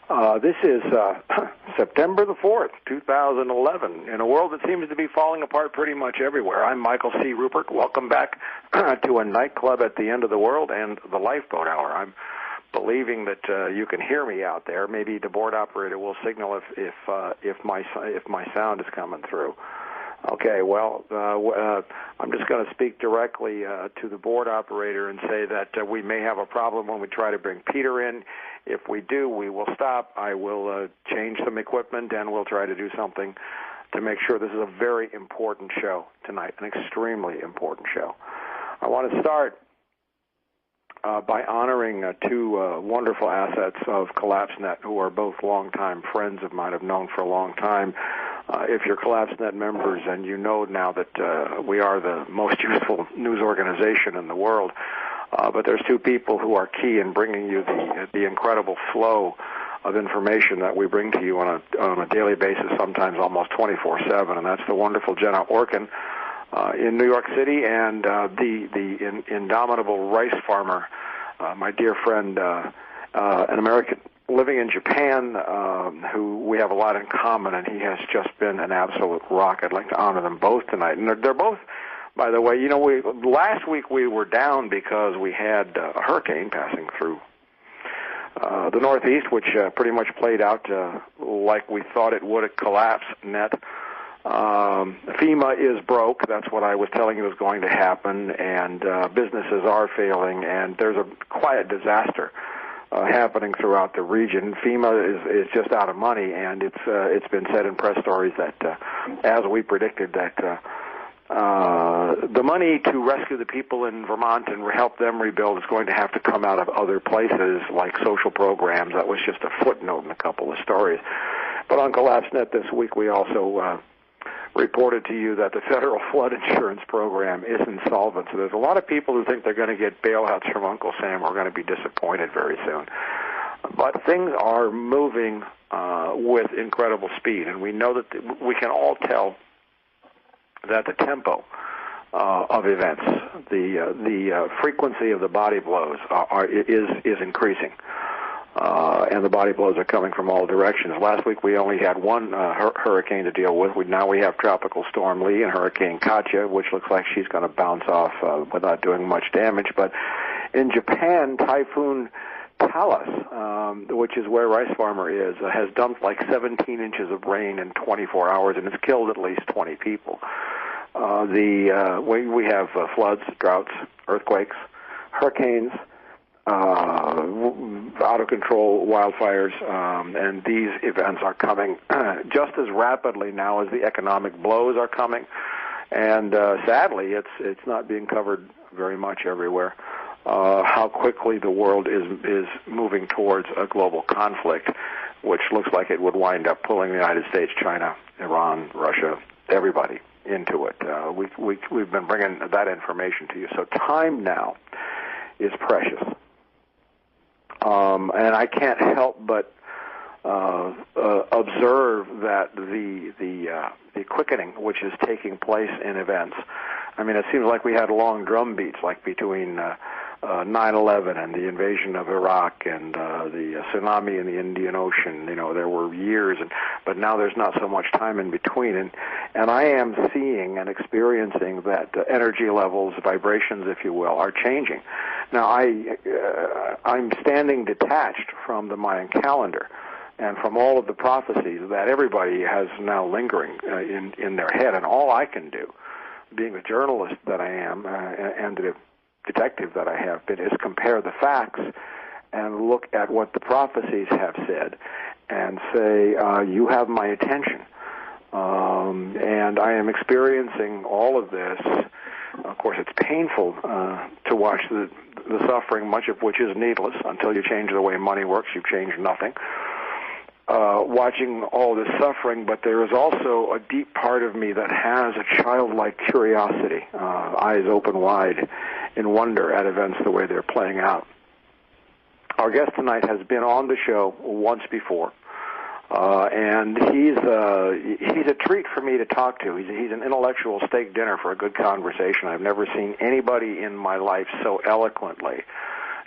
This is September the 4th, 2011, in a world that seems to be falling apart pretty much everywhere. I'm Michael C. Ruppert. Welcome back to a nightclub at the end of the world and the Lifeboat Hour. I'm believing that you can hear me out there. Maybe the board operator will signal if my sound is coming through. Okay, well, I'm just going to speak directly to the board operator and say that we may have a problem when we try to bring Peter in. If we do, we will stop. I will change some equipment, and we'll try to do something to make sure this is a very important show tonight, an extremely important show. I want to start by honoring two wonderful assets of CollapseNet, who are both longtime friends of mine, I've known for a long time. If you're CollapseNet members, and you know now that we are the most useful news organization in the world, but there's two people who are key in bringing you the incredible flow of information that we bring to you on a daily basis, sometimes almost 24/7, and that's the wonderful Jenna Orkin in New York City, and the indomitable rice farmer, my dear friend, an American living in Japan, who we have a lot in common, and he has just been an absolute rock. I'd like to honor them both tonight. And they're both, by the way, last week we were down because we had a hurricane passing through the Northeast, which pretty much played out like we thought it would at CollapseNet. FEMA is broke. That's what I was telling you was going to happen, and businesses are failing, and there's a quiet disaster happening throughout the region. FEMA is just out of money, and it's been said in press stories that, as we predicted, that the money to rescue the people in Vermont and help them rebuild is going to have to come out of other places, like social programs. That was just a footnote in a couple of stories. But on CollapseNet this week, we also reported to you that the federal flood insurance program is insolvent. So there's a lot of people who think they're going to get bailouts from Uncle Sam who are going to be disappointed very soon. But things are moving with incredible speed, and we know that we can all tell that the tempo of events, the frequency of the body blows is increasing. And the body blows are coming from all directions. Last week we only had one hurricane to deal with. Now we have Tropical Storm Lee and Hurricane Katya, which looks like she's going to bounce off without doing much damage. But in Japan, Typhoon Talus, which is where Rice Farmer is, has dumped like 17 inches of rain in 24 hours, and it's killed at least 20 people. We have floods, droughts, earthquakes, hurricanes, out-of-control wildfires, and these events are coming just as rapidly now as the economic blows are coming, and sadly, it's not being covered very much everywhere. How quickly the world is moving towards a global conflict, which looks like it would wind up pulling the United States, China, Iran, Russia, everybody into it. We've been bringing that information to you. So time now is precious. And I can't help but observe that the quickening which is taking place in events. I mean, it seems like we had long drum beats, like between 9/11 and the invasion of Iraq and the tsunami in the Indian Ocean. There were years, but now there's not so much time in between. And I am seeing and experiencing that energy levels, vibrations, if you will, are changing. Now, I'm standing detached from the Mayan calendar and from all of the prophecies that everybody has now lingering in their head. And all I can do, being the journalist that I am and the detective that I have been, is compare the facts and look at what the prophecies have said and say, you have my attention. And I am experiencing all of this. Of course, it's painful to watch the suffering, much of which is needless. Until you change the way money works, you change nothing. Watching all this suffering, but there is also a deep part of me that has a childlike curiosity, eyes open wide in wonder at events the way they're playing out. Our guest tonight has been on the show once before, and he's a treat for me to talk to. He's an intellectual steak dinner for a good conversation. I've never seen anybody in my life so eloquently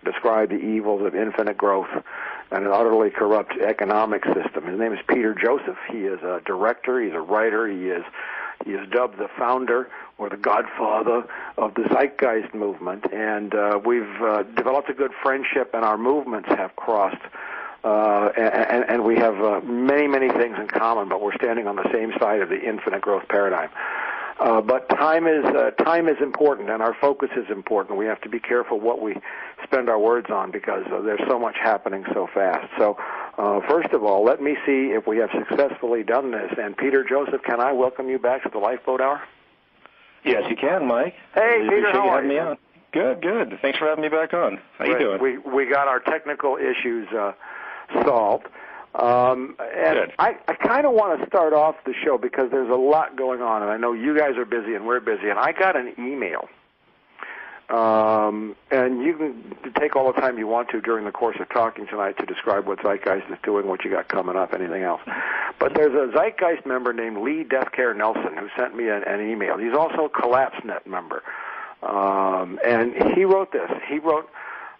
describe the evils of infinite growth and an utterly corrupt economic system. His name is Peter Joseph. He is a director. He's a writer. He is dubbed the founder or the godfather of the Zeitgeist movement, and we've developed a good friendship, and our movements have crossed, and we have many, many things in common, but we're standing on the same side of the infinite growth paradigm. But time is important, and our focus is important. We have to be careful what we spend our words on because there's so much happening so fast. So, first of all, let me see if we have successfully done this. And Peter Joseph, can I welcome you back to the Lifeboat Hour? Yes, you can, Mike. Hey, Peter, how are you? Me on. Good. Thanks for having me back on. How you doing? We got our technical issues solved. And Good. I kind of want to start off the show because there's a lot going on, and I know you guys are busy and we're busy, and I got an email. And you can take all the time you want to during the course of talking tonight to describe what Zeitgeist is doing, what you got coming up, anything else. But there's a Zeitgeist member named Lee Deathcare Nelson who sent me an email. He's also a CollapseNet member. And he wrote this. He wrote,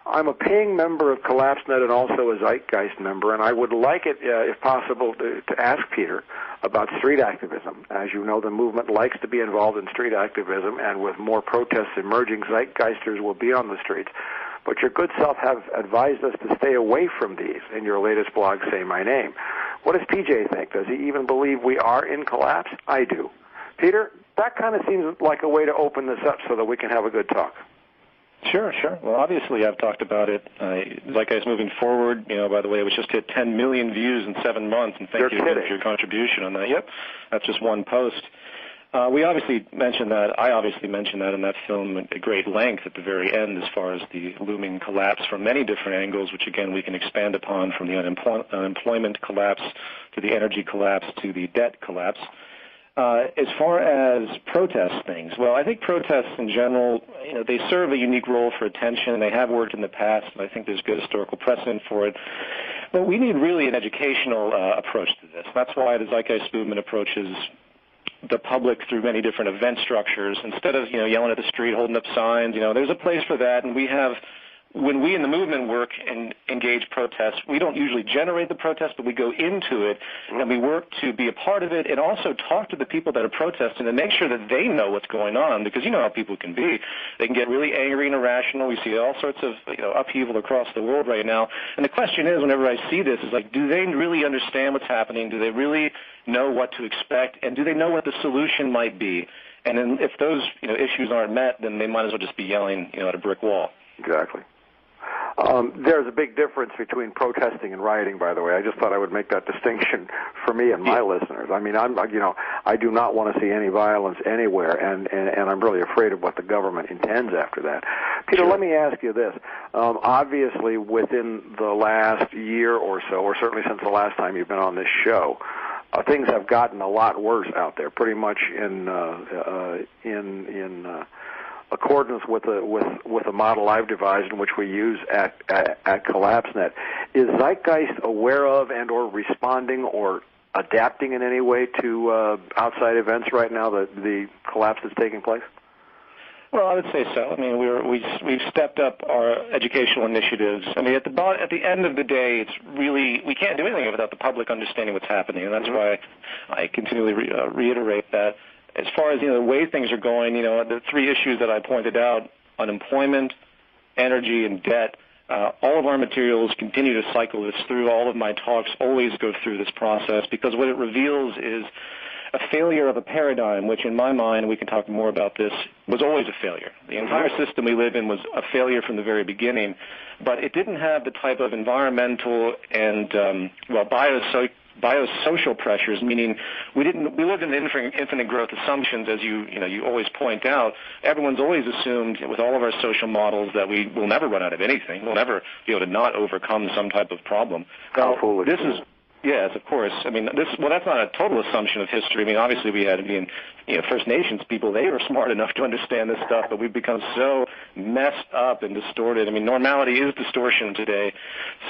I'm a paying member of CollapseNet and also a Zeitgeist member, and I would like it, if possible, to ask Peter about street activism. As you know, the movement likes to be involved in street activism, and with more protests emerging, Zeitgeisters will be on the streets. But your good self have advised us to stay away from these in your latest blog, Say My Name. What does PJ think? Does he even believe we are in collapse? I do. Peter, that kind of seems like a way to open this up so that we can have a good talk. Sure. Well, obviously, I've talked about it. Zeitgeist moving forward, by the way, it was just hit 10 million views in 7 months, and thank you for your contribution on that. Yep, that's just one post. We obviously mentioned that. I obviously mentioned that in that film at great length at the very end as far as the looming collapse from many different angles, which, again, we can expand upon from the unemployment collapse to the energy collapse to the debt collapse. As far as protest things, well, I think protests in general, they serve a unique role for attention. They have worked in the past, and I think there's good historical precedent for it. But we need really an educational approach to this. That's why the Zeitgeist movement approaches the public through many different event structures. Instead of, yelling at the street, holding up signs, there's a place for that, and we have... When we in the movement work and engage protests, we don't usually generate the protest, but we go into it and we work to be a part of it and also talk to the people that are protesting and make sure that they know what's going on, because you know how people can be. They can get really angry and irrational. We see all sorts of upheaval across the world right now. And the question is, whenever I see this, is like, do they really understand what's happening? Do they really know what to expect? And do they know what the solution might be? And then if those issues aren't met, then they might as well just be yelling at a brick wall. Exactly. There's a big difference between protesting and rioting, by the way. I just thought I would make that distinction for me and my listeners. I mean, I do not want to see any violence anywhere, and I'm really afraid of what the government intends after that. Peter, Let me ask you this. Obviously, within the last year or so, or certainly since the last time you've been on this show, things have gotten a lot worse out there, pretty much in accordance with the model I've devised, and which we use at CollapseNet. Is Zeitgeist aware of and or responding or adapting in any way to outside events right now, the collapse that's taking place? Well, I would say so. I mean, we've stepped up our educational initiatives. I mean, at the end of the day, it's really, we can't do anything without the public understanding what's happening, and that's why I continually reiterate that. As far as the way things are going, the 3 issues that I pointed out: unemployment, energy, and debt. All of our materials continue to cycle this through. All of my talks always go through this process because what it reveals is a failure of a paradigm, which in my mind, we can talk more about this, was always a failure. The entire system we live in was a failure from the very beginning, but it didn't have the type of environmental and biosocial pressures, meaning we lived in infinite growth assumptions, as you always point out. Everyone's always assumed with all of our social models that we will never run out of anything. We'll never be able to not overcome some type of problem. How foolish. This is... Yes, of course. I mean, that's not a total assumption of history. I mean, obviously we had First Nations people, they were smart enough to understand this stuff, but we've become so messed up and distorted. I mean, normality is distortion today.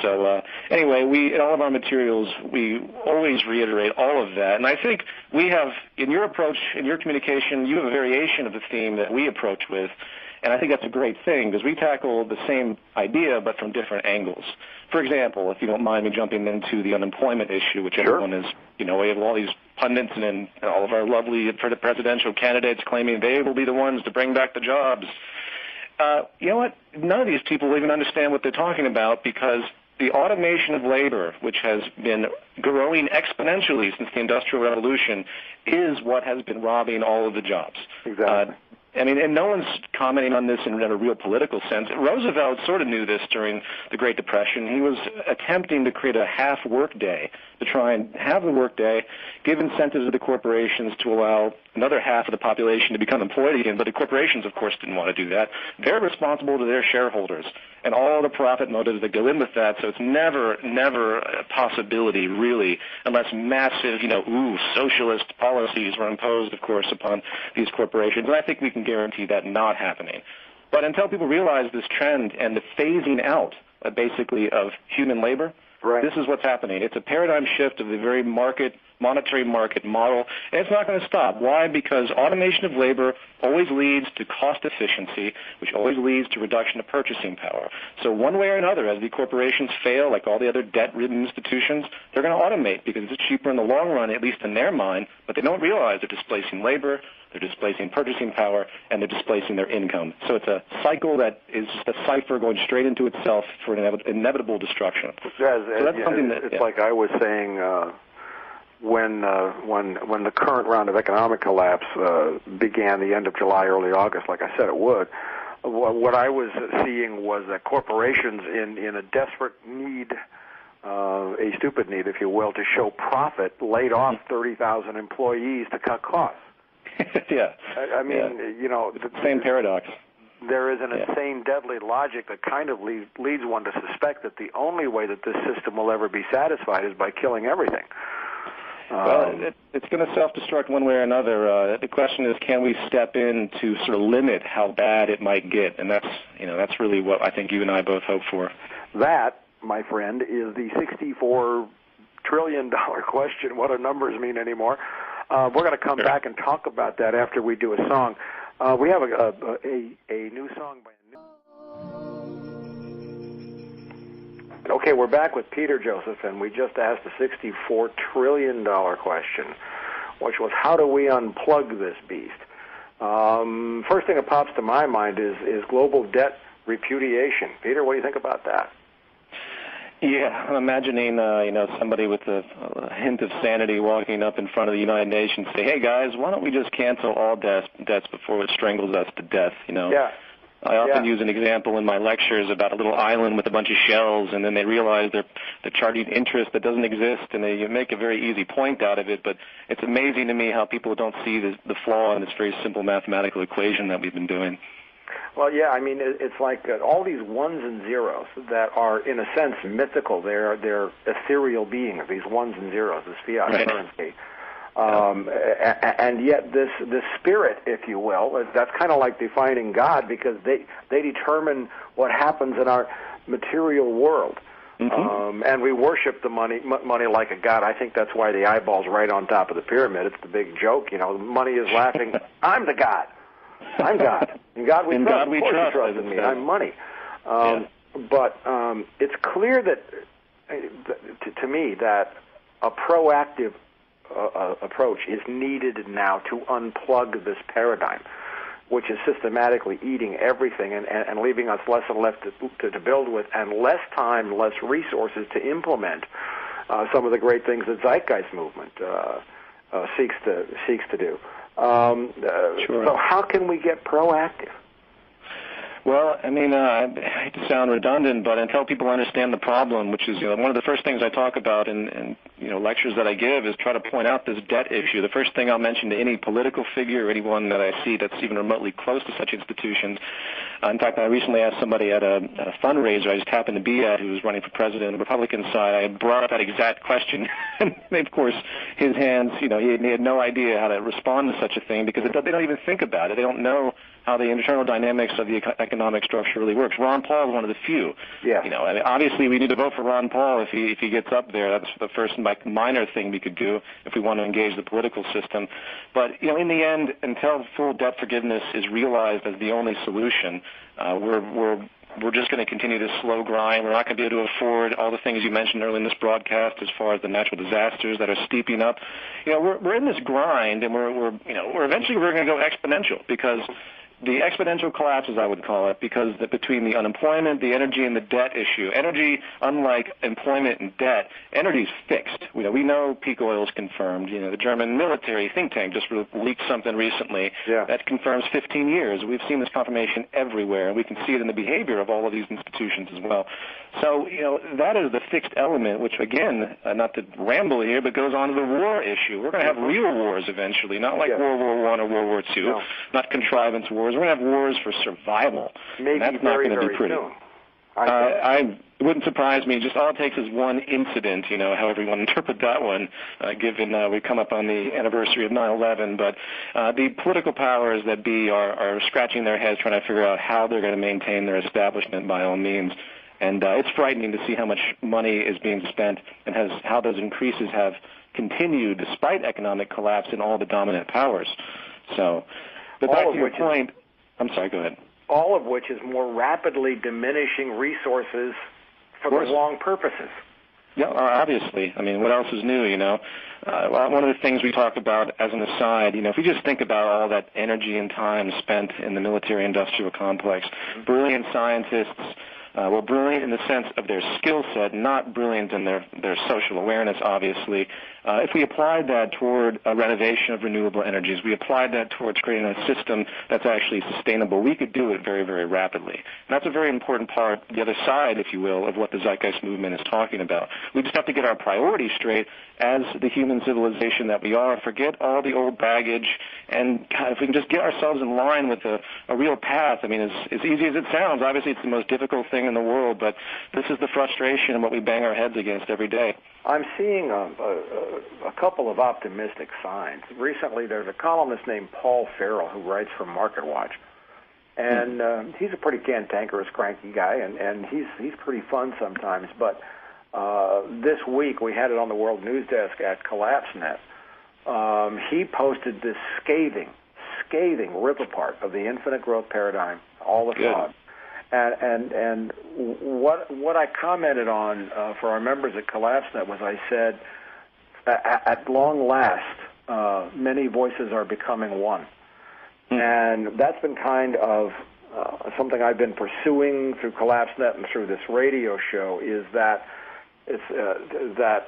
So anyway, in all of our materials, we always reiterate all of that. And I think we have, in your approach, in your communication, you have a variation of the theme that we approach with. And I think that's a great thing because we tackle the same idea but from different angles. For example, if you don't mind me jumping into the unemployment issue, which everyone is, we have all these pundits and all of our lovely presidential candidates claiming they will be the ones to bring back the jobs. You know what? None of these people even understand what they're talking about because the automation of labor, which has been growing exponentially since the Industrial Revolution, is what has been robbing all of the jobs. Exactly. And no one's commenting on this in a real political sense. Roosevelt sort of knew this during the Great Depression. He was attempting to create a half work day to try and have the work day, give incentives to the corporations to allow another half of the population to become employed again. But the corporations, of course, didn't want to do that. They're responsible to their shareholders and all the profit motives that go in with that. So it's never a possibility, really, unless massive, socialist policies were imposed, of course, upon these corporations. And I think we can guarantee that not happening. But until people realize this trend and the phasing out, basically, of human labor, this is what's happening. It's a paradigm shift of the very monetary market model, and it's not going to stop. Why? Because automation of labor always leads to cost efficiency, which always leads to reduction of purchasing power. So one way or another, as the corporations fail, like all the other debt-ridden institutions, they're going to automate because it's cheaper in the long run, at least in their mind, but they don't realize they're displacing labor, they're displacing purchasing power, and they're displacing their income. So it's a cycle that is just a cipher going straight into itself for inevitable destruction. So that's something that... It's like I was saying... When the current round of economic collapse began the end of July, early August, like I said it would, what I was seeing was that corporations in a desperate need, a stupid need, if you will, to show profit, laid off 30,000 employees to cut costs. I mean, the same paradox. There is an insane, deadly logic that kind of leads one to suspect that the only way that this system will ever be satisfied is by killing everything. Well, it's going to self-destruct one way or another. The question is, can we step in to sort of limit how bad it might get? And that's really what I think you and I both hope for. That, my friend, is the $64 trillion question. What do numbers mean anymore? We're going to come back and talk about that after we do a song. We have a new song by a new... Okay, we're back with Peter Joseph, and we just asked the $64 trillion question, which was, how do we unplug this beast? First thing that pops to my mind is global debt repudiation. Peter, what do you think about that? Yeah, I'm imagining, somebody with a hint of sanity walking up in front of the United Nations say, hey, guys, why don't we just cancel all debts before it strangles us to death, Yeah. I often use an example in my lectures about a little island with a bunch of shells, and then they realize they're charging interest that doesn't exist, and they make a very easy point out of it. But it's amazing to me how people don't see the flaw in this very simple mathematical equation that we've been doing. Well, yeah, I mean, it's like all these ones and zeros that are, in a sense, mythical. They're ethereal beings, these ones and zeros, this fiat currency. And yet this spirit, if you will, that's kind of like defining God, because they determine what happens in our material world. Mm-hmm. And we worship the money like a god. I think that's why the eyeball's right on top of the pyramid. It's the big joke, money is laughing. I'm the god. I'm God. In God we trust. Of course you trust in me. I'm money. But it's clear that, to me, that a proactive approach is needed now to unplug this paradigm, which is systematically eating everything and leaving us less and less to build with, and less time, less resources to implement some of the great things the Zeitgeist movement seeks to do. Sure. So how can we get proactive? Well, I mean, I hate to sound redundant, but until people understand the problem, which is one of the first things I talk about in lectures that I give, is try to point out this debt issue. The first thing I'll mention to any political figure or anyone that I see that's even remotely close to such institutions. In fact, I recently asked somebody at a fundraiser I just happened to be at, who was running for president on the Republican side. I brought up that exact question, and of course, his hands, he had no idea how to respond to such a thing, because they don't even think about it. They don't know how the internal dynamics of the economic structure really works. Ron Paul is one of the few. Yeah. You know, I mean, obviously we need to vote for Ron Paul if he gets up there. That's the first minor thing we could do if we want to engage the political system. But, you know, in the end, until full debt forgiveness is realized as the only solution, we're just going to continue this slow grind. We're not going to be able to afford all the things you mentioned earlier in this broadcast as far as the natural disasters that are steeping up. You know, we're in this grind, and we're eventually going to go exponential, because the exponential collapse, as I would call it, because between the unemployment, the energy, and the debt issue. Energy, unlike employment and debt, energy is fixed. We know peak oil is confirmed. You know, the German military think tank just leaked something recently that confirms 15 years. We've seen this confirmation everywhere, and we can see it in the behavior of all of these institutions as well. So, you know, that is the fixed element, which, again, not to ramble here, but goes on to the war issue. We're going to have real wars eventually, not like World War I or World War II, not contrivance wars. We're going to have wars for survival. Maybe that's very, not going to be pretty. It wouldn't surprise me. Just all it takes is one incident, you know, however you want to interpret that one, given we come up on the anniversary of 9/11. But the political powers that be are scratching their heads trying to figure out how they're going to maintain their establishment by all means. And it's frightening to see how much money is being spent and how those increases have continued despite economic collapse in all the dominant powers. So, but back to your point, I'm sorry, go ahead. All of which is more rapidly diminishing resources for the wrong purposes. Yeah, obviously. I mean, what else is new, you know? One of the things we talk about as an aside, you know, if we just think about all that energy and time spent in the military-industrial complex, brilliant scientists, brilliant in the sense of their skill set, not brilliant in their social awareness, obviously. If we applied that toward a renovation of renewable energies, we applied that towards creating a system that's actually sustainable, we could do it very, very rapidly. And that's a very important part, the other side, if you will, of what the Zeitgeist movement is talking about. We just have to get our priorities straight as the human civilization that we are, forget all the old baggage, and God, if we can just get ourselves in line with a real path. I mean, as easy as it sounds, obviously it's the most difficult thing in the world, but this is the frustration and what we bang our heads against every day. I'm seeing a couple of optimistic signs. Recently, there's a columnist named Paul Farrell who writes for MarketWatch, and he's a pretty cantankerous, cranky guy, and he's pretty fun sometimes. But this week, we had it on the World News Desk at CollapseNet. He posted this scathing rip-apart of the infinite growth paradigm, all the fraud. And what I commented on for our members at CollapseNet was, I said, at long last, many voices are becoming one. And that's been kind of something I've been pursuing through CollapseNet and through this radio show, is that that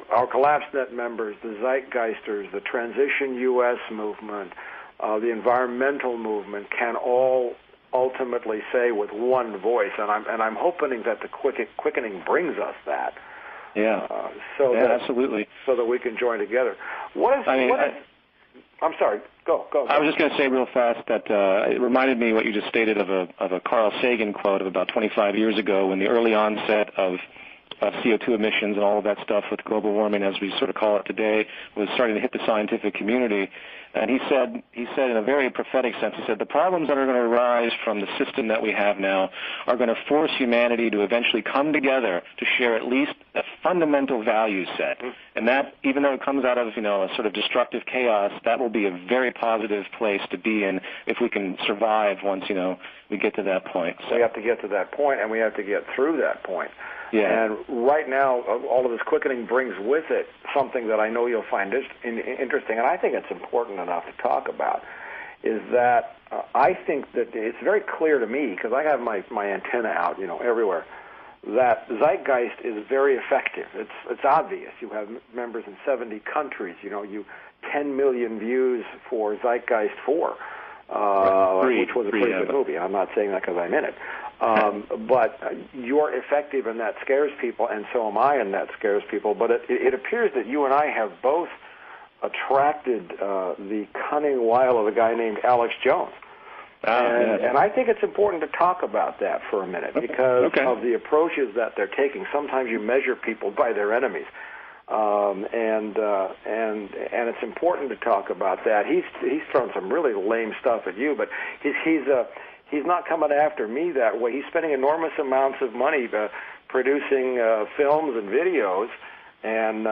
our CollapseNet members, the Zeitgeisters, the Transition U.S. movement, the environmental movement can all ultimately say with one voice, and I'm hoping that the quickening brings us that. Absolutely. So that we can join together. I'm sorry. Go. I was just going to say real fast that it reminded me what you just stated of a Carl Sagan quote of about 25 years ago, when the early onset of CO2 emissions and all of that stuff with global warming, as we sort of call it today, was starting to hit the scientific community. And he said in a very prophetic sense, he said, the problems that are going to arise from the system that we have now are going to force humanity to eventually come together to share at least a fundamental value set. And that, even though it comes out of, you know, a sort of destructive chaos, that will be a very positive place to be in if we can survive once, you know, we get to that point. So we have to get to that point, and we have to get through that point. Yeah. And right now, all of this quickening brings with it something that I know you'll find interesting, and I think it's important enough to talk about, is that I think that it's very clear to me, because I have my antenna out, you know, everywhere, that Zeitgeist is very effective. It's obvious. You have members in 70 countries. You know, 10 million views for Zeitgeist 4, which was a pretty good movie. I'm not saying that because I'm in it. But you're effective, and that scares people, and so am I, and that scares people. But it appears that you and I have both attracted the cunning wile of a guy named Alex Jones. And I think it's important to talk about that for a minute, because of the approaches that they're taking. Sometimes you measure people by their enemies. and it's important to talk about that. He's thrown some really lame stuff at you, but he's not coming after me that way. He's spending enormous amounts of money producing films and videos and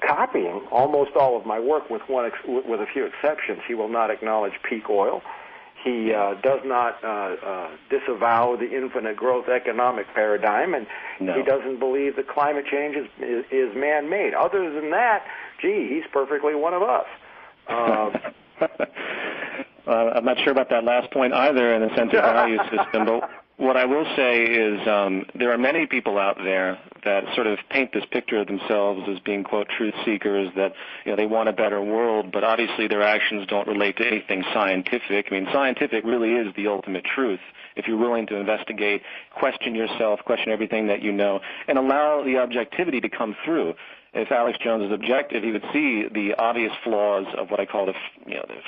copying almost all of my work, with a few exceptions. He will not acknowledge peak oil. He does not disavow the infinite growth economic paradigm, and he doesn't believe that climate change is man-made. Other than that, gee, he's perfectly one of us. I'm not sure about that last point either in the sense of value system, but what I will say is there are many people out there that sort of paint this picture of themselves as being, quote, truth seekers, that they want a better world, but obviously their actions don't relate to anything scientific. I mean, scientific really is the ultimate truth. If you're willing to investigate, question yourself, question everything that you know, and allow the objectivity to come through. If Alex Jones is objective, he would see the obvious flaws of what I call the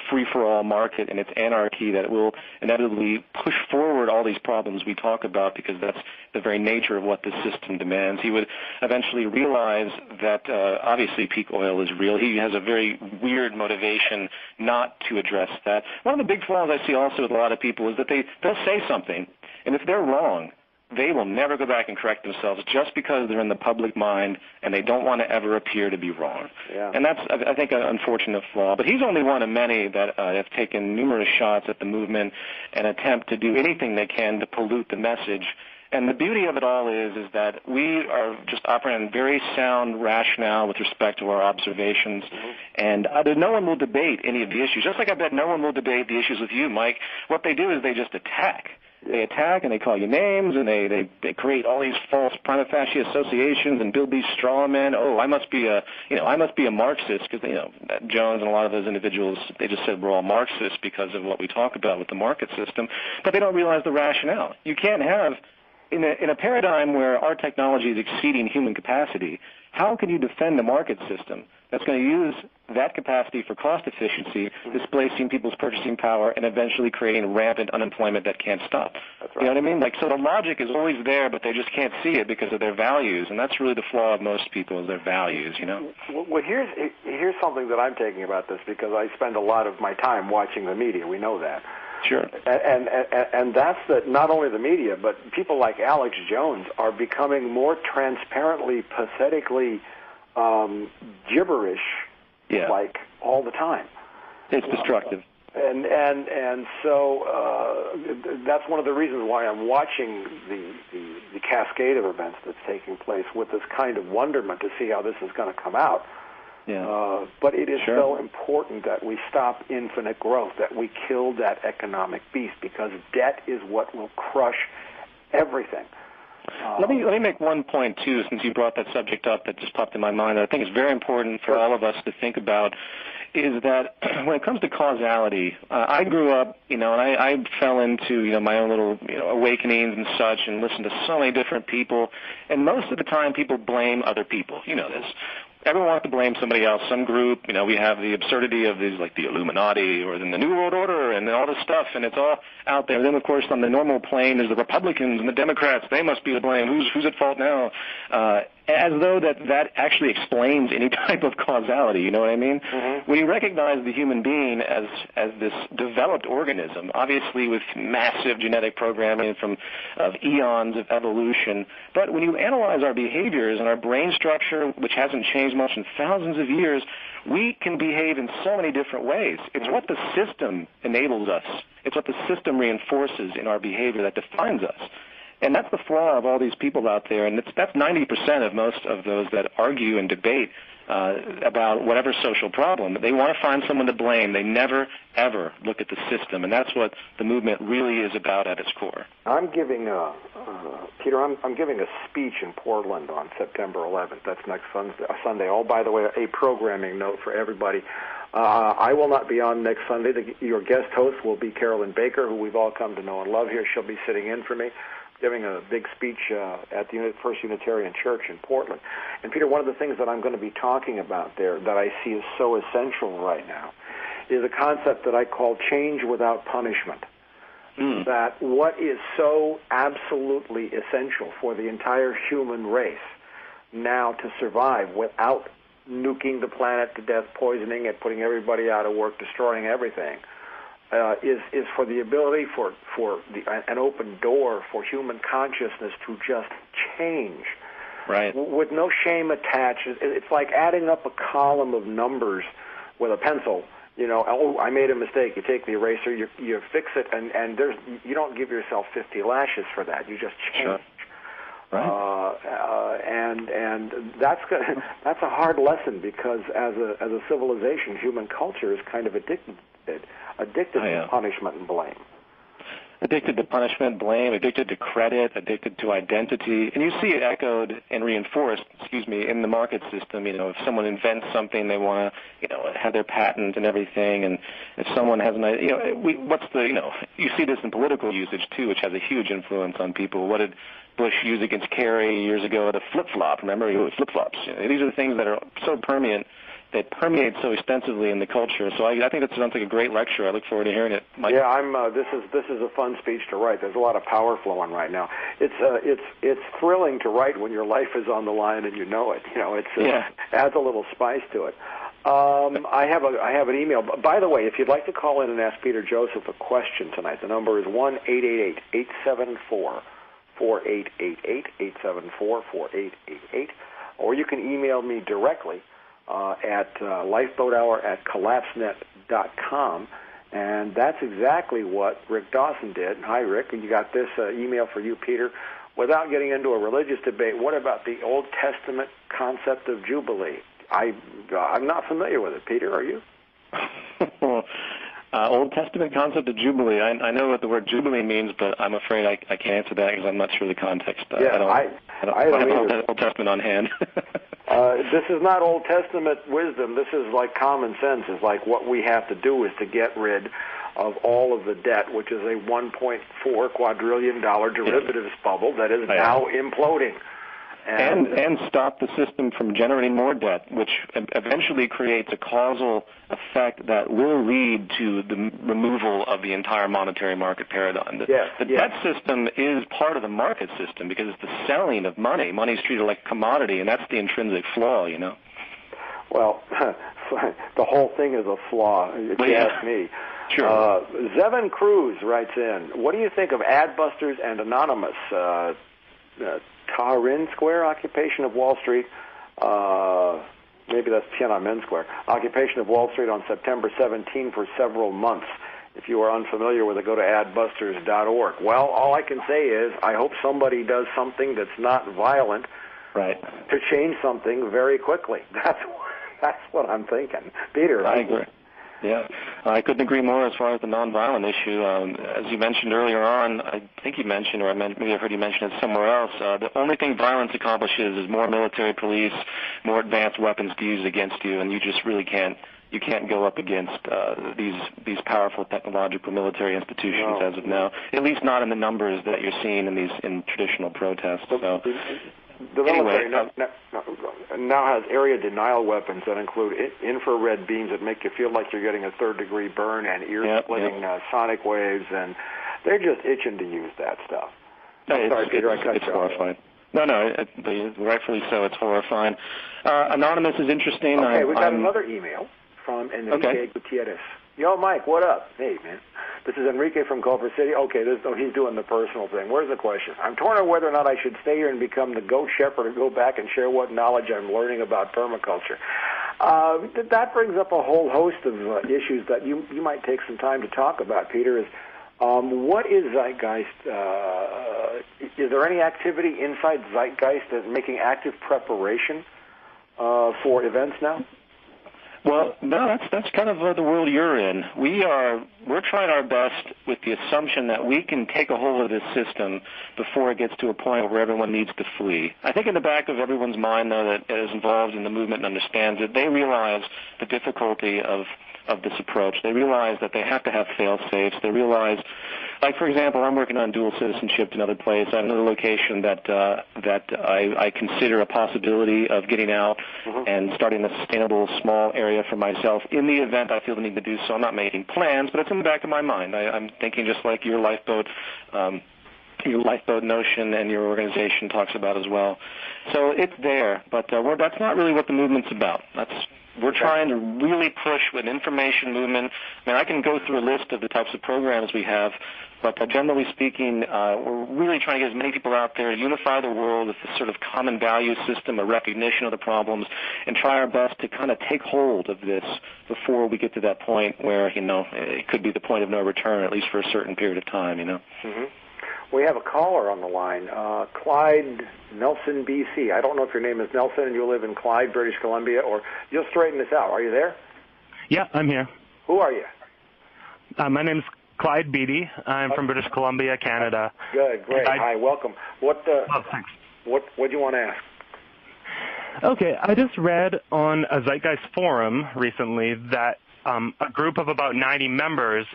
free-for-all market and its anarchy that will inevitably push forward all these problems we talk about, because that's the very nature of what the system demands. He would eventually realize that obviously peak oil is real. He has a very weird motivation not to address that. One of the big flaws I see also with a lot of people is that they'll say something, and if they're wrong, they will never go back and correct themselves just because they're in the public mind and they don't want to ever appear to be wrong. Yeah. And that's, I think, an unfortunate flaw. But he's only one of many that have taken numerous shots at the movement and attempt to do anything they can to pollute the message. And the beauty of it all is that we are just operating on very sound rationale with respect to our observations. Mm-hmm. And no one will debate any of the issues. Just like I bet no one will debate the issues with you, Mike. What they do is they just attack. They attack and they call you names, and they create all these false prima facie associations and build these straw men. Oh, I must be a Marxist, because Jones and a lot of those individuals, they just said we're all Marxists because of what we talk about with the market system, but they don't realize the rationale. You can't have in a paradigm where our technology is exceeding human capacity. How can you defend the market system that's going to use that capacity for cost efficiency, displacing people's purchasing power, and eventually creating rampant unemployment that can't stop? That's right. You know what I mean? So the logic is always there, but they just can't see it because of their values, and that's really the flaw of most people, is their values, Well, here's something that I'm taking about this, because I spend a lot of my time watching the media. We know that. Sure. And that's that not only the media, but people like Alex Jones are becoming more transparently, pathetically gibberish, like all the time. It's destructive. And so that's one of the reasons why I'm watching the cascade of events that's taking place with this kind of wonderment to see how this is going to come out. Yeah. But it is so important that we stop infinite growth, that we kill that economic beast, because debt is what will crush everything. Let me make one point, too, since you brought that subject up that just popped in my mind that I think is very important for all of us to think about, is that when it comes to causality, I grew up, and I fell into, my own little, awakenings and such, and listened to so many different people, and most of the time people blame other people. You know this. Everyone wants to blame somebody else, some group. We have the absurdity of these, like the Illuminati or the New World Order and all this stuff, and it's all out there. And then, of course, on the normal plane, there's the Republicans and the Democrats. They must be to blame. Who's at fault now? As though that actually explains any type of causality, you know what I mean? Mm-hmm. When you recognize the human being as this developed organism, obviously with massive genetic programming of eons of evolution, but when you analyze our behaviors and our brain structure, which hasn't changed much in thousands of years, we can behave in so many different ways. It's what the system enables us. It's what the system reinforces in our behavior that defines us. And that's the flaw of all these people out there, and that's 90% of most of those that argue and debate about whatever social problem. They want to find someone to blame. They never, ever look at the system, and that's what the movement really is about at its core. I'm giving Peter, I'm giving a speech in Portland on September 11th. That's next Sunday. Oh, by the way, a programming note for everybody. I will not be on next Sunday. Your guest host will be Carolyn Baker, who we've all come to know and love here. She'll be sitting in for me, giving a big speech at the First Unitarian Church in Portland. And, Peter, one of the things that I'm going to be talking about there that I see is so essential right now is a concept that I call change without punishment. That what is so absolutely essential for the entire human race now to survive without nuking the planet to death, poisoning it, putting everybody out of work, destroying everything, is for the ability for an open door for human consciousness to just change. Right. With no shame attached. It's like adding up a column of numbers with a pencil. You know, oh, I made a mistake. You take the eraser, you fix it, and you don't give yourself 50 lashes for that. You just change. Sure. Right. And that's a hard lesson, because as a civilization, human culture is kind of addicted to punishment and blame. Addicted to punishment, blame, addicted to credit, addicted to identity. And you see it echoed and reinforced, in the market system. You know, if someone invents something, they want to, have their patent and everything. And if someone has an idea, you see this in political usage, too, which has a huge influence on people. What did Bush use against Kerry years ago? The flip-flop, remember? Flip-flops. These are the things that are so permeant. They permeate so extensively in the culture. So I think that sounds like a great lecture. I look forward to hearing it, Mike. Yeah, this is a fun speech to write. There's a lot of power flowing right now. It's thrilling to write when your life is on the line and you know it. Adds a little spice to it. I have an email. By the way, if you'd like to call in and ask Peter Joseph a question tonight, the number is 1-888-874-4888, 874-4888, or you can email me directly at lifeboathour@collapsenet.com, and that's exactly what Rick Dawson did. Hi, Rick, and you got this email for you, Peter. Without getting into a religious debate, what about the Old Testament concept of Jubilee? I'm not familiar with it. Peter, are you? Old Testament concept of Jubilee. I know what the word Jubilee means, but I'm afraid I can't answer that because I'm not sure the context. I don't have Old Testament on hand. This is not Old Testament wisdom. This is like common sense. It's like what we have to do is to get rid of all of the debt, which is a $1.4 quadrillion derivatives bubble that is now imploding. And stop the system from generating more debt, which eventually creates a causal effect that will lead to the removal of the entire monetary market paradigm. The debt system is part of the market system because it's the selling of money. Money is treated like a commodity, and that's the intrinsic flaw, Well, the whole thing is a flaw, if you ask me. Sure. Zevin Cruz writes in, what do you think of Adbusters and Anonymous? Tahrir Square, occupation of Wall Street, maybe that's Tiananmen Square, occupation of Wall Street on September 17 for several months. If you are unfamiliar with it, go to adbusters.org. Well, all I can say is I hope somebody does something that's not violent to change something very quickly. That's what I'm thinking. Peter. I agree. Yeah, I couldn't agree more as far as the nonviolent issue. As you mentioned earlier on, I think you mentioned, or maybe I heard you mention it somewhere else, the only thing violence accomplishes is more military police, more advanced weapons to use against you, and you just really can't go up against these powerful technological military institutions as of now, at least not in the numbers that you're seeing in traditional protests. So. The military now has area denial weapons that include infrared beams that make you feel like you're getting a third-degree burn and ear-splitting sonic waves, and they're just itching to use that stuff. Sorry, Peter, I cut you off. It's horrifying. No, rightfully so. It's horrifying. Anonymous is interesting. Okay, we got another email from Enrique Gutierrez. Yo, Mike, what up? Hey, man. This is Enrique from Culver City. Okay, he's doing the personal thing. Where's the question? I'm torn on whether or not I should stay here and become the goat shepherd or go back and share what knowledge I'm learning about permaculture. That brings up a whole host of issues that you might take some time to talk about, Peter. What is Zeitgeist? Is there any activity inside Zeitgeist that's making active preparation for events now? Well, no, that's kind of the world you're in. We're trying our best with the assumption that we can take a hold of this system before it gets to a point where everyone needs to flee. I think in the back of everyone's mind, though, that is involved in the movement and understands it, they realize the difficulty of this approach. They realize that they have to have fail-safes. They realize, like, for example, I'm working on dual citizenship in another place. I have another location that I consider a possibility of getting out and starting a sustainable small area for myself. In the event I feel the need to do so, I'm not making plans, but it's in the back of my mind. I'm thinking just like your LifeBoat your LifeBoat notion and your organization talks about as well. So it's there, but that's not really what the movement's about. We're trying to really push with an information movement. I mean, I can go through a list of the types of programs we have, but generally speaking, we're really trying to get as many people out there, unify the world with this sort of common value system, a recognition of the problems, and try our best to kind of take hold of this before we get to that point where, it could be the point of no return, at least for a certain period of time, Mm-hmm. We have a caller on the line, Clyde Nelson, BC. I don't know if your name is Nelson and you live in Clyde, British Columbia, or you'll straighten this out. Are you there? Yeah, I'm here. Who are you? My name's Clyde Beatty. I'm from British Columbia, Canada. Good, great. Hi, welcome. Thanks. What do you want to ask? Okay, I just read on a Zeitgeist forum recently that a group of about 90 members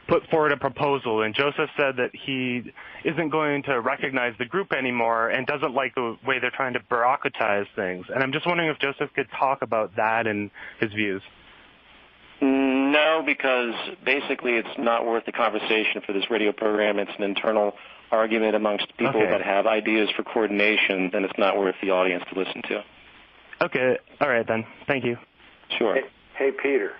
put forward a proposal, and Joseph said that he isn't going to recognize the group anymore and doesn't like the way they're trying to bureaucratize things. And I'm just wondering if Joseph could talk about that and his views. No, because basically it's not worth the conversation for this radio program. It's an internal argument amongst people that have ideas for coordination, and it's not worth the audience to listen to. Okay, all right then. Thank you. Sure. Hey Peter.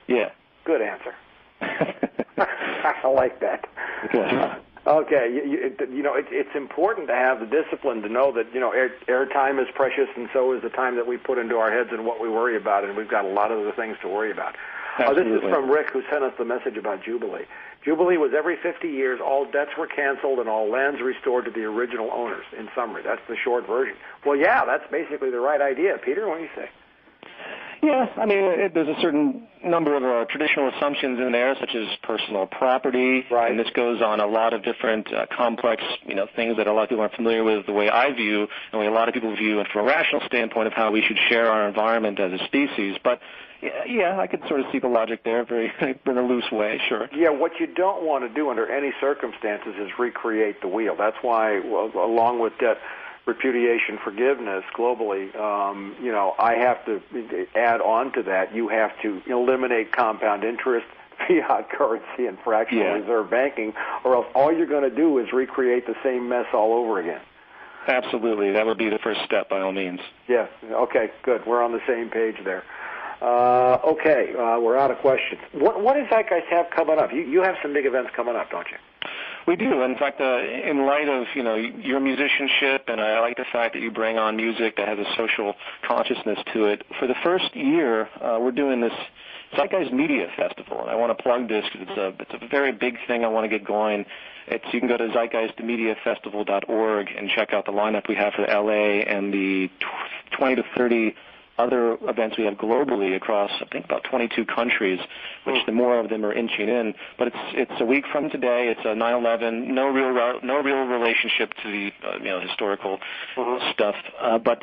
Yeah. Good answer. I like that. Okay. Okay, it's important to have the discipline to know that, air time is precious, and so is the time that we put into our heads and what we worry about, and we've got a lot of other things to worry about. This is from Rick, who sent us the message about Jubilee. Jubilee was every 50 years, all debts were canceled and all lands restored to the original owners, in summary. That's the short version. Well, yeah, that's basically the right idea. Peter, what do you say? Yeah, I mean, there's a certain number of traditional assumptions in there, such as personal property, right. And this goes on a lot of different complex, things that a lot of people aren't familiar with, the way I view, and the way a lot of people view, and from a rational standpoint of how we should share our environment as a species. But, yeah, I could sort of see the logic there very in a loose way, sure. Yeah, what you don't want to do under any circumstances is recreate the wheel. That's why, along with debt repudiation forgiveness globally, I have to add on to that. You have to eliminate compound interest, fiat currency, and fractional reserve banking, or else all you're going to do is recreate the same mess all over again. Absolutely. That would be the first step, by all means. Yeah. Okay, good. We're on the same page there. We're out of questions. What does Zeitgeist have coming up? You have some big events coming up, don't you? We do. In fact, in light of, your musicianship, and I like the fact that you bring on music that has a social consciousness to it, for the first year, we're doing this Zeitgeist Media Festival, and I want to plug this because it's a very big thing I want to get going. You can go to zeitgeistmediafestival.org and check out the lineup we have for LA and the 20 to 30 other events we have globally across, I think, about 22 countries, which the more of them are inching in. But it's a week from today. It's a 9/11. No real relationship to the historical stuff. But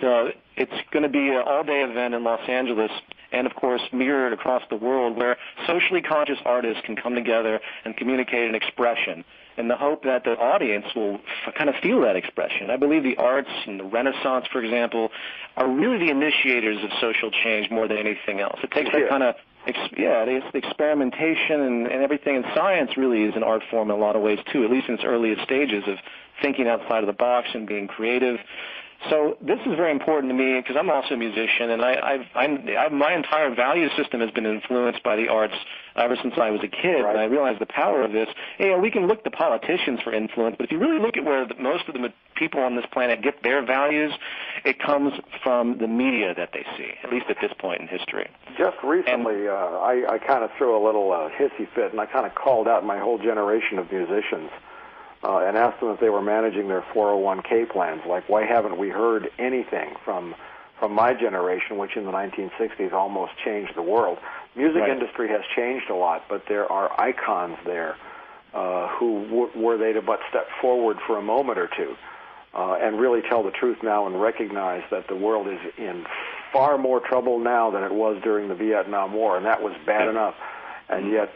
it's going to be an all-day event in Los Angeles, and of course mirrored across the world, where socially conscious artists can come together and communicate an expression, in the hope that the audience will kind of feel that expression. I believe the arts and the Renaissance, for example, are really the initiators of social change more than anything else. It takes that kind of, the experimentation and everything, and science really is an art form in a lot of ways too, at least in its earliest stages of thinking outside of the box and being creative. So this is very important to me because I'm also a musician, and my entire value system has been influenced by the arts ever since I was a kid, and I realized the power of this. We can look to politicians for influence, but if you really look at where most of the people on this planet get their values, it comes from the media that they see, at least at this point in history. Just recently, I kind of threw a little hissy fit, and I kind of called out my whole generation of musicians. And asked them if they were managing their 401k plans. Like, why haven't we heard anything from my generation, which in the 1960s almost changed the world? Music industry has changed a lot, but there are icons there who, were they to but step forward for a moment or two and really tell the truth now and recognize that the world is in far more trouble now than it was during the Vietnam War, and that was bad enough. And yet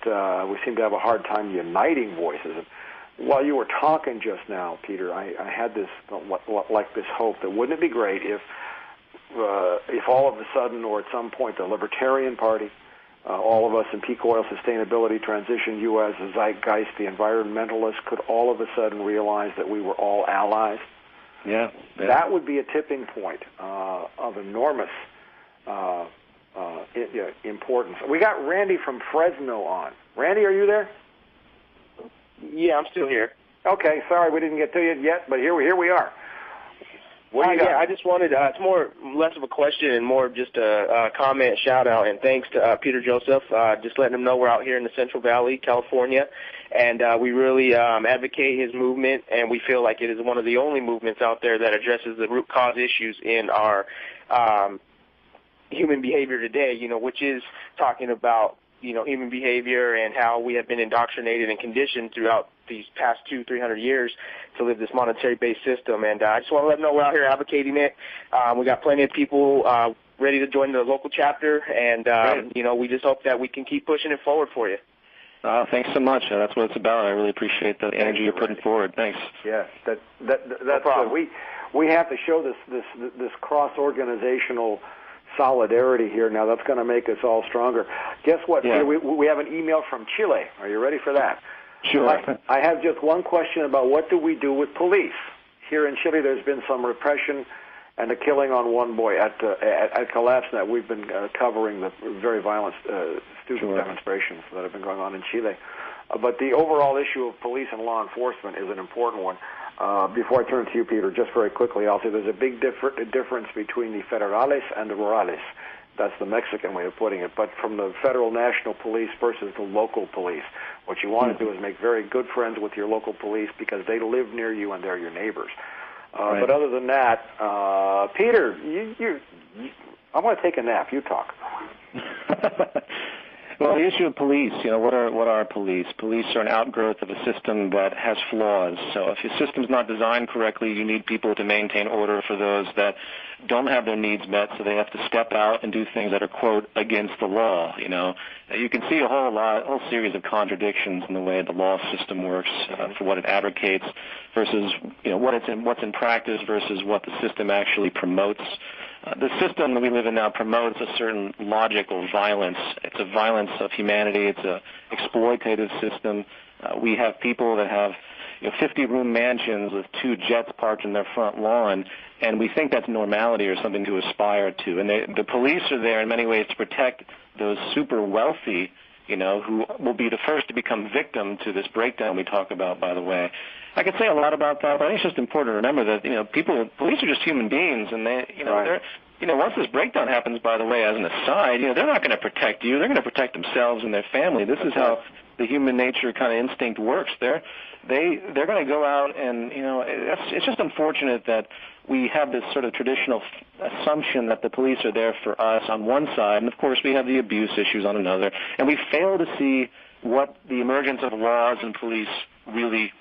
we seem to have a hard time uniting voices. While you were talking just now, Peter, I had this this hope that wouldn't it be great if all of a sudden or at some point the Libertarian Party, all of us in peak oil sustainability transition, you as a zeitgeist, the environmentalists, could all of a sudden realize that we were all allies. Yeah. That would be a tipping point of enormous importance. We got Randy from Fresno on. Randy, are you there? Yeah, I'm still here. Okay, sorry we didn't get to you yet, but here we are. Yeah, I just wanted, it's less of a question and more just a comment, shout out, and thanks to Peter Joseph, just letting him know we're out here in the Central Valley, California, and we really advocate his movement, and we feel like it is one of the only movements out there that addresses the root cause issues in our human behavior today, which is talking about, human behavior and how we have been indoctrinated and conditioned throughout these past 200-300 years to live this monetary-based system. And I just want to let them know we're out here advocating it. We got plenty of people ready to join the local chapter, and, we just hope that we can keep pushing it forward for you. Thanks so much. That's what it's about. I really appreciate the energy you're putting forward. Thanks. Yes, that's no problem. We have to show this cross-organizational solidarity here. Now that's going to make us all stronger. Guess what? Yeah. We have an email from Chile. Are you ready for that? Sure. I have just one question about what do we do with police. Here in Chile, there's been some repression and a killing on one boy at Collapse.net. We've been covering the very violent student demonstrations that have been going on in Chile. But the overall issue of police and law enforcement is an important one. Before I turn to you, Peter, just very quickly, I'll say there's a big difference between the federales and the rurales. That's the Mexican way of putting it. But from the federal national police versus the local police, what you want to do is make very good friends with your local police because they live near you and they're your neighbors. But other than that, Peter, I want to take a nap. You talk. Well, the issue of police, what are police? Police are an outgrowth of a system that has flaws. So if your system's not designed correctly, you need people to maintain order for those that don't have their needs met, so they have to step out and do things that are, quote, against the law. You can see a whole series of contradictions in the way the law system works for what it advocates versus, what's in practice versus what the system actually promotes. The system that we live in now promotes a certain logical violence. It's a violence of humanity. It's a exploitative system. We have people that have 50-room mansions with 2 jets parked in their front lawn, and we think that's normality or something to aspire to. And the police are there in many ways to protect those super wealthy, who will be the first to become victim to this breakdown we talk about, by the way. I could say a lot about that, but I think it's just important to remember that, police are just human beings, and they're, once this breakdown happens, by the way, as an aside, they're not going to protect you. They're going to protect themselves and their family. This is how the human nature kind of instinct works. They're going to go out and, it's just unfortunate that we have this sort of traditional assumption that the police are there for us on one side, and of course we have the abuse issues on another, and we fail to see what the emergence of laws and police really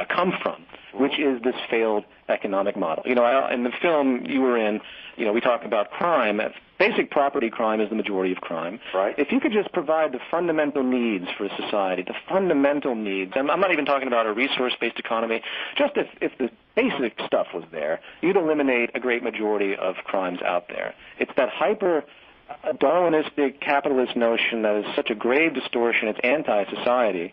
come from, which is this failed economic model. In the film you were in, we talk about crime. Basic property crime is the majority of crime. Right. If you could just provide the fundamental needs for society, the fundamental needs, and I'm not even talking about a resource-based economy, just if the basic stuff was there, you'd eliminate a great majority of crimes out there. It's that Darwinistic capitalist notion that is such a grave distortion, it's anti-society,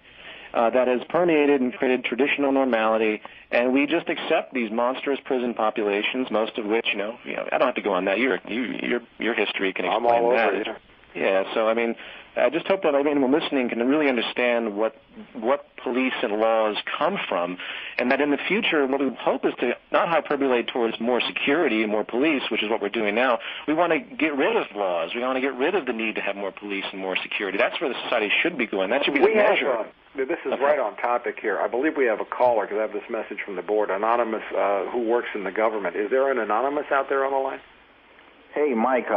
that has permeated and created traditional normality, and we just accept these monstrous prison populations, most of which, I don't have to go on that. Your history can explain I'm all that. Over it. Yeah, so I just hope that anyone listening can really understand what police and laws come from, and that in the future, what we hope is to not hyperbulate towards more security and more police, which is what we're doing now. We want to get rid of laws. We want to get rid of the need to have more police and more security. That's where the society should be going. That should be the measure. This is right on topic here. I believe we have a caller because I have this message from the board, Anonymous, who works in the government. Is there an Anonymous out there on the line? Hey, Mike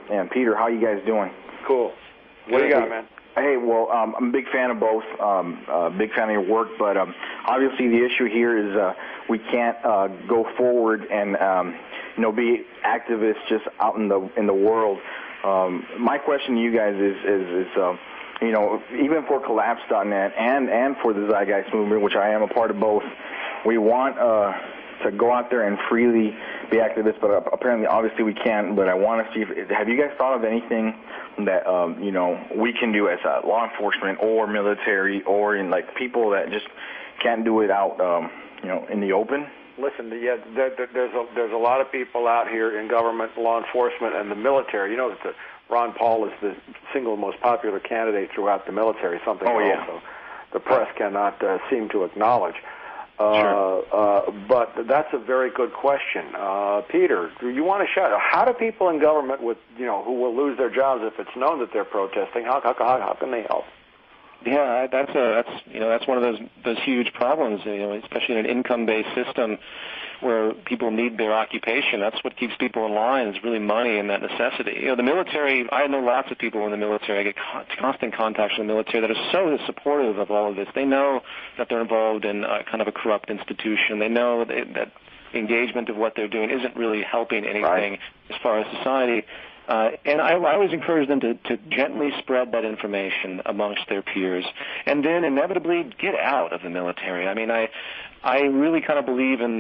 and Peter, how you guys doing? Cool. What do you got, man? Hey, well, I'm a big fan of both, big fan of your work, but obviously the issue here is we can't go forward and be activists just out in the world. My question to you guys is even for Collapse.net and for the Zeitgeist movement, which I am a part of both, we want to go out there and freely be activists, but apparently, obviously, we can't. But I want to see have you guys thought of anything that we can do as law enforcement or military or in like people that just can't do it out in the open? Listen, there's a lot of people out here in government, law enforcement, and the military. You know that Ron Paul is the single most popular candidate throughout the military, something also the press cannot seem to acknowledge. But that's a very good question. Peter, do you want to shout out, how do people in government who will lose their jobs if it's known that they're protesting, how can they help? Yeah, that's one of those huge problems, especially in an income-based system where people need their occupation. That's what keeps people in line is really money and that necessity. The military, I know lots of people in the military. I get constant contacts from the military that are so supportive of all of this. They know that they're involved in kind of a corrupt institution. They know that engagement of what they're doing isn't really helping anything as far as society. And I always encourage them to gently spread that information amongst their peers, and then inevitably get out of the military. I mean, I really kind of believe in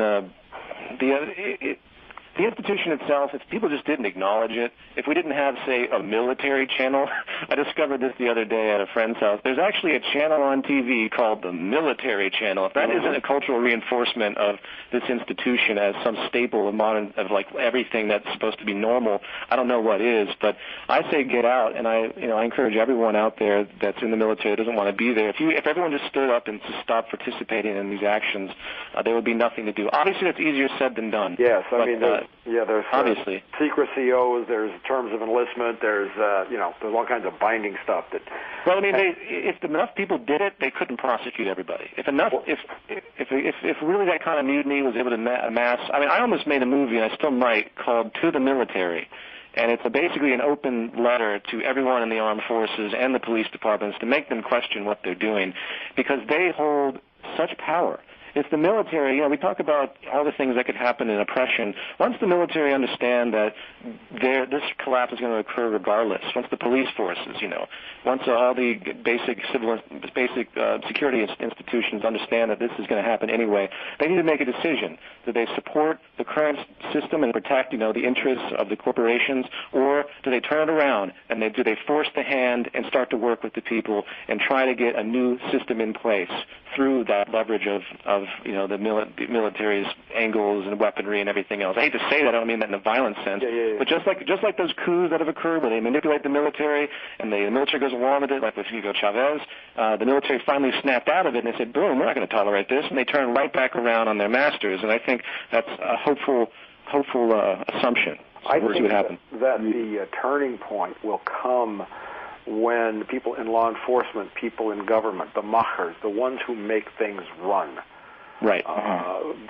the institution itself. If people just didn't acknowledge it, if we didn't have, say, a military channel, I discovered this the other day at a friend's house. There's actually a channel on TV called the Military Channel. If that isn't a cultural reinforcement of this institution as some staple of like everything that's supposed to be normal, I don't know what is. But I say get out, and I encourage everyone out there that's in the military that doesn't want to be there. If everyone just stood up and just stopped participating in these actions, there would be nothing to do. Obviously, that's easier said than done. Yes, there's obviously secrecy oaths, there's terms of enlistment, there's all kinds of binding stuff that. Well, I mean, if enough people did it, they couldn't prosecute everybody. If really that kind of mutiny was able to amass, I mean, I almost made a movie, and I still might, called To the Military, and it's basically an open letter to everyone in the armed forces and the police departments to make them question what they're doing, because they hold such power. It's the military. We talk about all the things that could happen in oppression. Once the military understand that this collapse is going to occur regardless, once the police forces, once all the basic security institutions understand that this is going to happen anyway, they need to make a decision. Do they support the current system and protect, the interests of the corporations, or do they turn it around and do they force the hand and start to work with the people and try to get a new system in place through that leverage of the military's angles and weaponry and everything else. I hate to say that. I don't mean that in a violent sense. But just like those coups that have occurred where they manipulate the military and the military goes along with it, like with Hugo Chavez, the military finally snapped out of it and they said, boom, we're not going to tolerate this, and they turned right back around on their masters. And I think that's a hopeful assumption. So I we'll see think what happens. that the turning point will come when people in law enforcement, people in government, the machers, the ones who make things run, right, and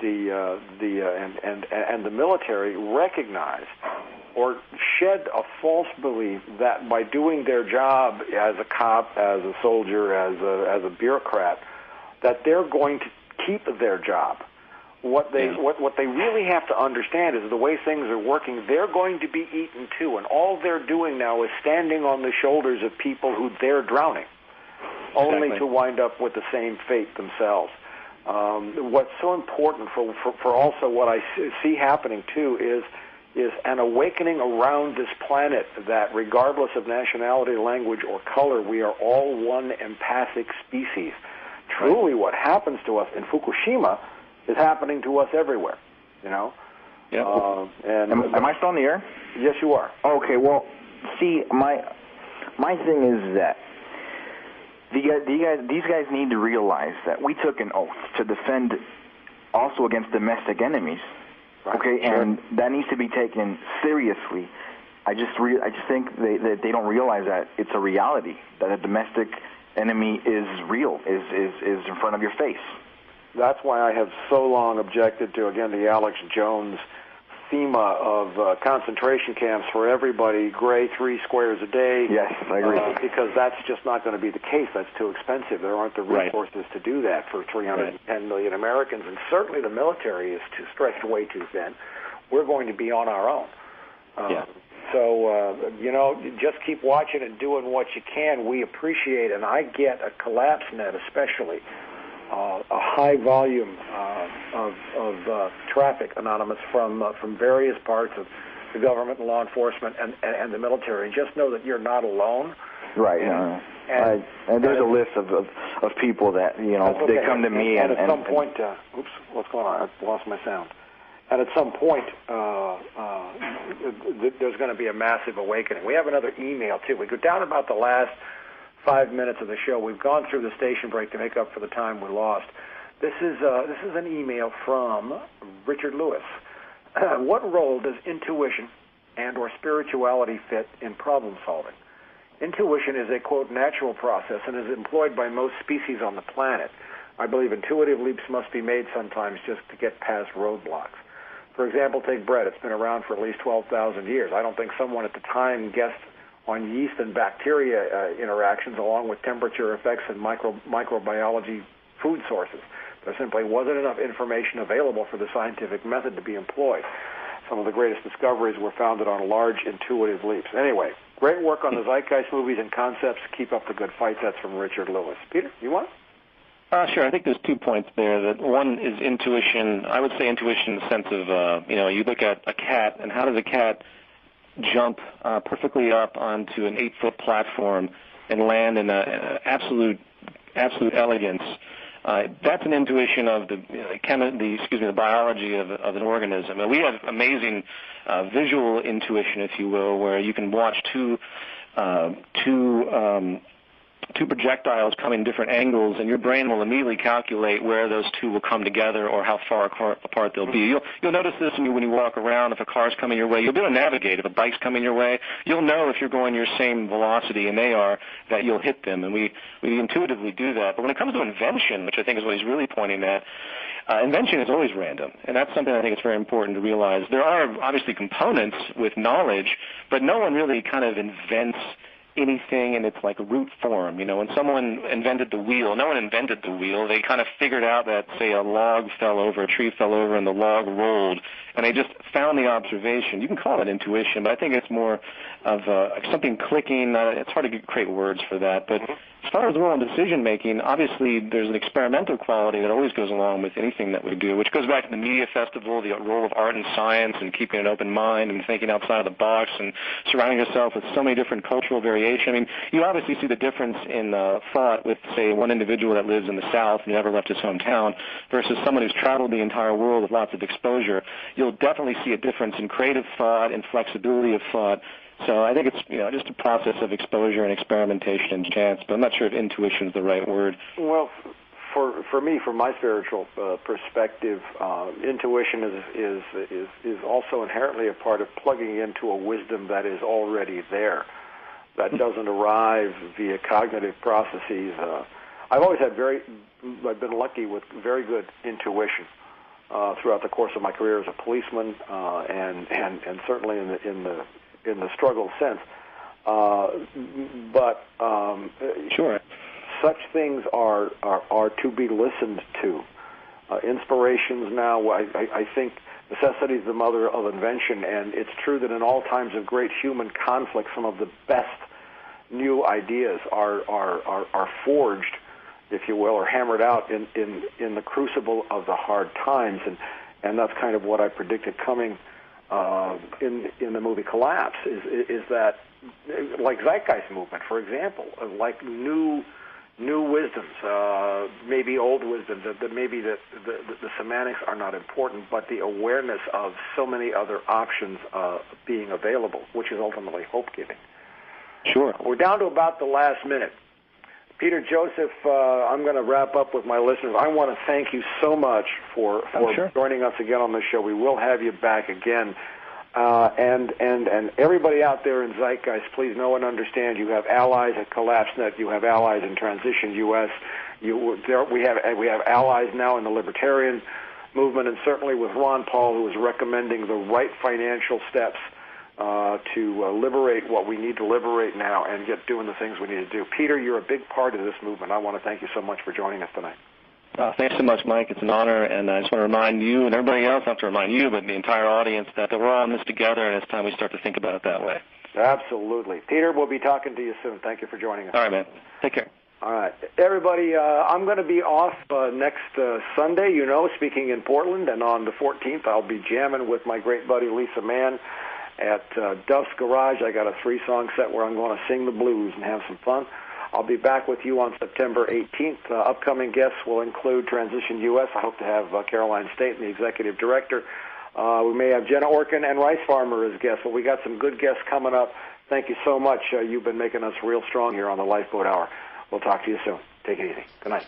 the military recognize or shed a false belief that by doing their job as a cop, as a soldier, as a bureaucrat, that they're going to keep their job. What they really have to understand is the way things are working, they're going to be eaten too, and all they're doing now is standing on the shoulders of people who they're drowning, only to wind up with the same fate themselves. What's so important for also what I see happening too is an awakening around this planet that regardless of nationality, language, or color, we are all one empathic species. Truly what happens to us in Fukushima is happening to us everywhere, Yeah. Am I still on the air? Yes, you are. Okay. Well, see, my thing is that these guys need to realize that we took an oath to defend also against domestic enemies. Right. Okay, sure. And that needs to be taken seriously. I just think that they don't realize that it's a reality, that a domestic enemy is real, is in front of your face. That's why I have so long objected to, again, the Alex Jones thema of concentration camps for everybody, gray 3 squares a day. Yes, I agree. Because that's just not going to be the case. That's too expensive. There aren't the resources to do that for 310 million Americans, and certainly the military is stretched way too thin. We're going to be on our own. So, just keep watching and doing what you can. We appreciate, and I get a collapse net especially. a high volume of traffic, Anonymous, from various parts of the government and law enforcement and the military. And just know that you're not alone. Right. And there's a list of people that, they come to me. And at some point, oops, what's going on? I lost my sound. And at some point, there's going to be a massive awakening. We have another email, too. We go down about the last 5 minutes of the show. We've gone through the station break to make up for the time we lost. This is an email from Richard Lewis. What role does intuition and or spirituality fit in problem solving? Intuition is a, quote, natural process and is employed by most species on the planet. I believe intuitive leaps must be made sometimes just to get past roadblocks. For example, take bread. It's been around for at least 12,000 years. I don't think someone at the time guessed on yeast and bacteria interactions along with temperature effects and microbiology food sources. There simply wasn't enough information available for the scientific method to be employed. Some of the greatest discoveries were founded on large intuitive leaps. Anyway, great work on the Zeitgeist movies and concepts. Keep up the good fight. That's from Richard Lewis. Peter, you want? Sure. I think there's 2 points there. That one is intuition. I would say intuition in the sense of, you look at a cat, and how does a cat jump perfectly up onto an 8-foot platform and land in absolute elegance? That's an intuition of the biology of an organism. And we have amazing visual intuition, if you will, where you can watch two projectiles come in different angles, and your brain will immediately calculate where those two will come together or how far apart they'll be. You'll notice this when you walk around. If a car's coming your way, you'll be able to navigate. If a bike's coming your way, you'll know if you're going your same velocity and they are, that you'll hit them. And we intuitively do that. But when it comes to invention, which I think is what he's really pointing at, invention is always random, and that's something I think it's very important to realize. There are obviously components with knowledge, but no one really kind of invents anything in its like root form. When someone invented the wheel, no one invented the wheel. They kind of figured out that, say, a log fell over, a tree fell over, and the log rolled, and they just found the observation. You can call it intuition, but I think it's more of something clicking. It's hard to create words for that, but as far as the role in decision-making, obviously there's an experimental quality that always goes along with anything that we do, which goes back to the media festival, the role of art and science, and keeping an open mind and thinking outside of the box and surrounding yourself with so many different cultural variation. I mean, you obviously see the difference in thought with, say, one individual that lives in the South and never left his hometown versus someone who's traveled the entire world with lots of exposure. You'll definitely see a difference in creative thought and flexibility of thought. So I think it's just a process of exposure and experimentation and chance, but I'm not sure if intuition is the right word. Well, for me, from my spiritual perspective, intuition is also inherently a part of plugging into a wisdom that is already there, that doesn't arrive via cognitive processes. I've been lucky with very good intuition throughout the course of my career as a policeman, and certainly in the struggle sense. But sure, such things are to be listened to. Inspirations now, I think necessity is the mother of invention, and it's true that in all times of great human conflict, some of the best new ideas are forged, if you will, or hammered out in the crucible of the hard times, and that's kind of what I predicted coming in the movie Collapse, is that, like Zeitgeist movement, for example, like new wisdoms, maybe old wisdoms, that maybe the semantics are not important, but the awareness of so many other options being available, which is ultimately hope-giving. Sure. We're down to about the last minute. Peter Joseph, I'm going to wrap up with my listeners. I want to thank you so much for joining us again on the show. We will have you back again. And everybody out there in Zeitgeist, please know and understand you have allies at CollapseNet. You have allies in Transition US. We have allies now in the libertarian movement, and certainly with Ron Paul, who is recommending the right financial steps to liberate what we need to liberate now and get doing the things we need to do. Peter, you're a big part of this movement. I want to thank you so much for joining us tonight. Thanks so much, Mike. It's an honor, and I just want to remind you and everybody else, not to remind you, but the entire audience, that we're all in this together, and it's time we start to think about it that way. Absolutely. Peter, we'll be talking to you soon. Thank you for joining us. All right, man. Take care. All right. Everybody, I'm going to be off next Sunday, speaking in Portland, and on the 14th I'll be jamming with my great buddy Lisa Mann at Duff's Garage. I got a 3-song set where I'm going to sing the blues and have some fun. I'll be back with you on September 18th. Upcoming guests will include Transition U.S. I hope to have Caroline State, the executive director. We may have Jenna Orkin and Rice Farmer as guests, but we got some good guests coming up. Thank you so much. You've been making us real strong here on the Lifeboat Hour. We'll talk to you soon. Take it easy. Good night.